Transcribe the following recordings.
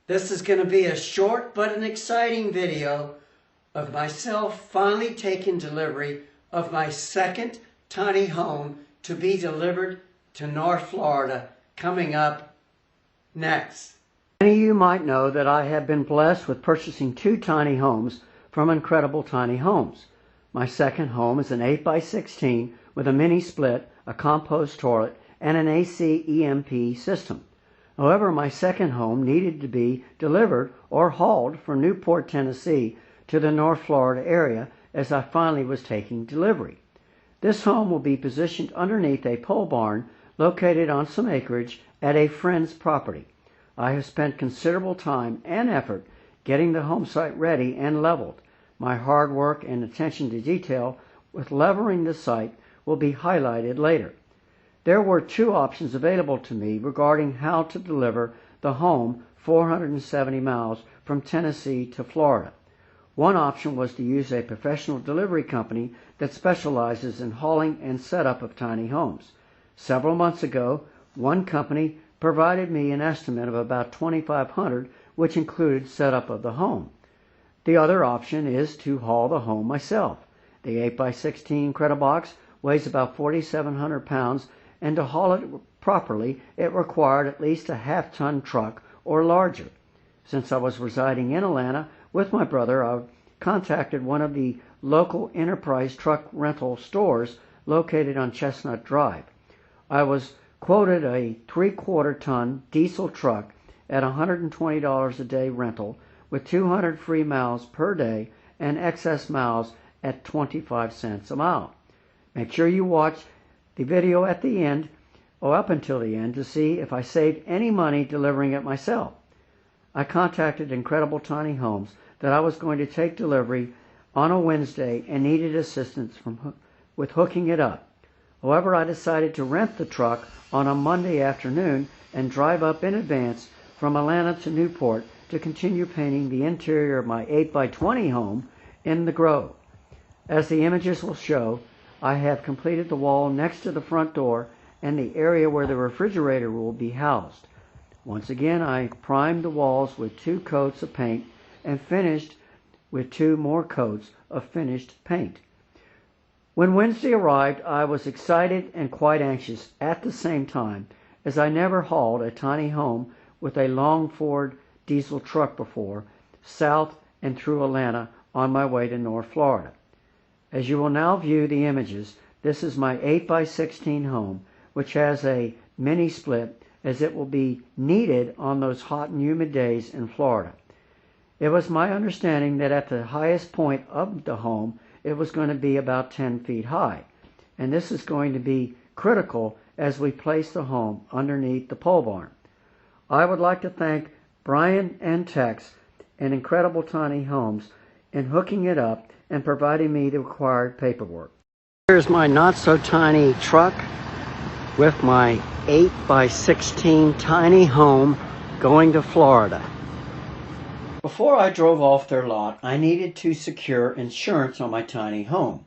This is going to be a short but an exciting video of myself finally taking delivery of my second tiny home to be delivered to North Florida coming up next. Many of you might know that I have been blessed with purchasing two tiny homes from Incredible Tiny Homes. My second home is an 8x16 with a mini split, a compost toilet, and an AC EMP system. However, my second home needed to be delivered or hauled from Newport, Tennessee to the North Florida area as I finally was taking delivery. This home will be positioned underneath a pole barn located on some acreage at a friend's property. I have spent considerable time and effort getting the home site ready and leveled. My hard work and attention to detail with leveling the site will be highlighted later. There were two options available to me regarding how to deliver the home 470 miles from Tennessee to Florida. One option was to use a professional delivery company that specializes in hauling and setup of tiny homes. Several months ago, one company provided me an estimate of about $2,500, which included setup of the home. The other option is to haul the home myself. The 8x16 Incred-I-Box weighs about 4,700 pounds, and to haul it properly, it required at least a half-ton truck or larger. Since I was residing in Atlanta with my brother, I contacted one of the local enterprise truck rental stores located on Chestnut Drive. I was quoted a 3/4 ton diesel truck at $120 a day rental with 200 free miles per day and excess miles at 25 cents a mile. Make sure you watch the video at the end or up until the end to see if I saved any money delivering it myself. I contacted Incredible Tiny Homes that I was going to take delivery on a Wednesday and needed assistance with hooking it up. However, I decided to rent the truck on a Monday afternoon and drive up in advance from Atlanta to Newport to continue painting the interior of my 8x20 home in the Grove. As the images will show, I have completed the wall next to the front door and the area where the refrigerator will be housed. Once again, I primed the walls with 2 coats of paint and finished with 2 more coats of finished paint. When Wednesday arrived, I was excited and quite anxious at the same time, as I never hauled a tiny home with a long Ford diesel truck before, south and through Atlanta on my way to North Florida. As you will now view the images, this is my 8x16 home, which has a mini split as it will be needed on those hot and humid days in Florida. It was my understanding that at the highest point of the home, it was going to be about 10 feet high, and this is going to be critical as we place the home underneath the pole barn. I would like to thank Brian and Tex and Incredible Tiny Homes in hooking it up and providing me the required paperwork. Here's my not-so-tiny truck with my 8x16 tiny home going to Florida. Before I drove off their lot, I needed to secure insurance on my tiny home.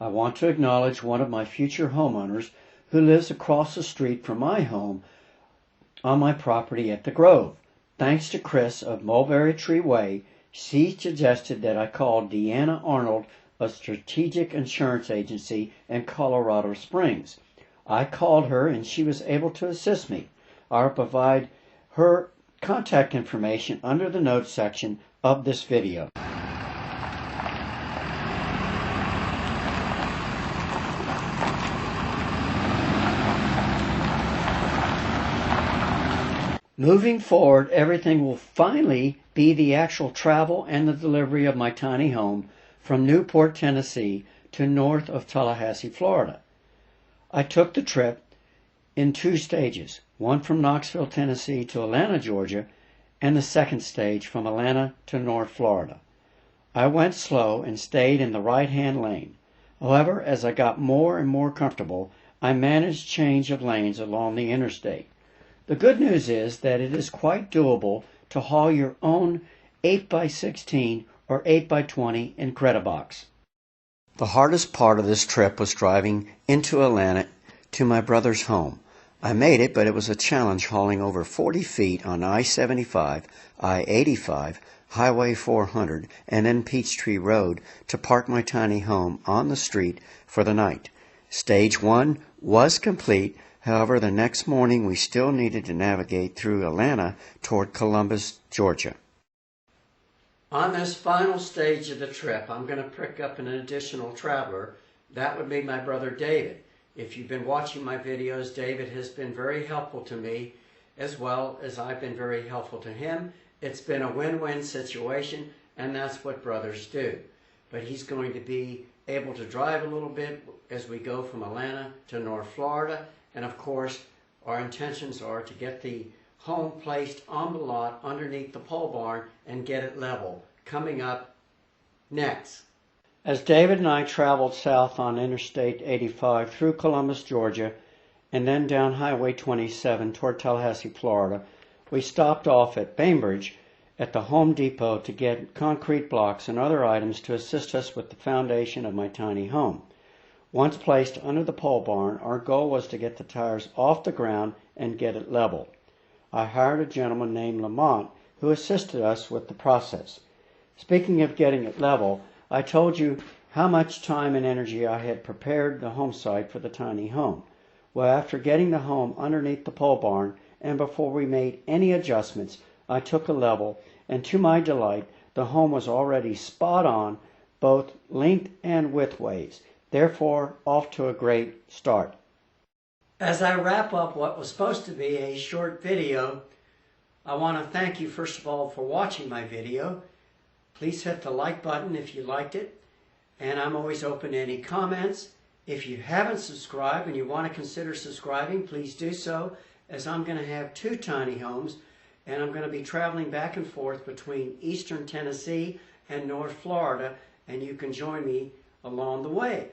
I want to acknowledge one of my future homeowners who lives across the street from my home on my property at the Grove. Thanks to Chris of Mulberry Tree Way, she suggested that I call Deanna Arnold of Strategic Insurance Agency in Colorado Springs. I called her and she was able to assist me. I'll provide her contact information under the notes section of this video. Moving forward, everything will finally be the actual travel and the delivery of my tiny home from Newport, Tennessee to north of Tallahassee, Florida. I took the trip in 2 stages, one from Knoxville, Tennessee to Atlanta, Georgia, and the second stage from Atlanta to North Florida. I went slow and stayed in the right-hand lane. However, as I got more and more comfortable, I managed change of lanes along the interstate. The good news is that it is quite doable to haul your own 8x16 or 8x20 Incred-I-Box. The hardest part of this trip was driving into Atlanta to my brother's home. I made it, but it was a challenge hauling over 40 feet on I-75, I-85, Highway 400, and then Peachtree Road to park my tiny home on the street for the night. Stage 1 was complete. However, the next morning we still needed to navigate through Atlanta toward Columbus, Georgia. On this final stage of the trip, I'm going to pick up an additional traveler. That would be my brother David. If you've been watching my videos, David has been very helpful to me, as well as I've been very helpful to him. It's been a win-win situation, and that's what brothers do. But he's going to be able to drive a little bit as we go from Atlanta to North Florida. And of course, our intentions are to get the home placed on the lot underneath the pole barn and get it level. Coming up next. As David and I traveled south on Interstate 85 through Columbus, Georgia, and then down Highway 27 toward Tallahassee, Florida, we stopped off at Bainbridge at the Home Depot to get concrete blocks and other items to assist us with the foundation of my tiny home. Once placed under the pole barn, our goal was to get the tires off the ground and get it level. I hired a gentleman named Lamont who assisted us with the process. Speaking of getting it level, I told you how much time and energy I had prepared the home site for the tiny home. Well, after getting the home underneath the pole barn and before we made any adjustments, I took a level, and to my delight, the home was already spot on both length and width ways. Therefore, off to a great start. As I wrap up what was supposed to be a short video, I want to thank you first of all for watching my video. Please hit the like button if you liked it, and I'm always open to any comments. If you haven't subscribed and you want to consider subscribing, please do so, as I'm going to have 2 tiny homes, and I'm going to be traveling back and forth between eastern Tennessee and North Florida, and you can join me along the way.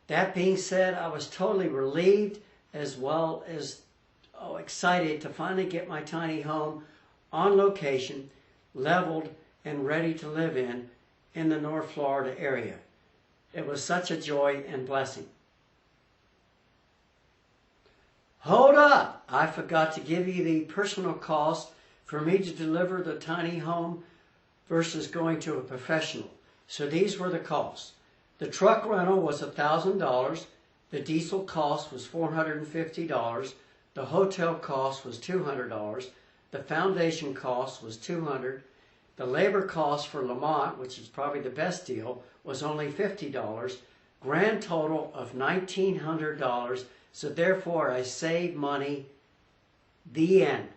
That being said, I was totally relieved as well as excited to finally get my tiny home on location, leveled, and ready to live in the North Florida area. It was such a joy and blessing. Hold up! I forgot to give you the personal cost for me to deliver the tiny home versus going to a professional. So these were the costs. The truck rental was $1,000. The diesel cost was $450. The hotel cost was $200. The foundation cost was $200. The labor cost for Lamont, which is probably the best deal, was only $50. Grand total of $1,900. So therefore, I saved money. The end.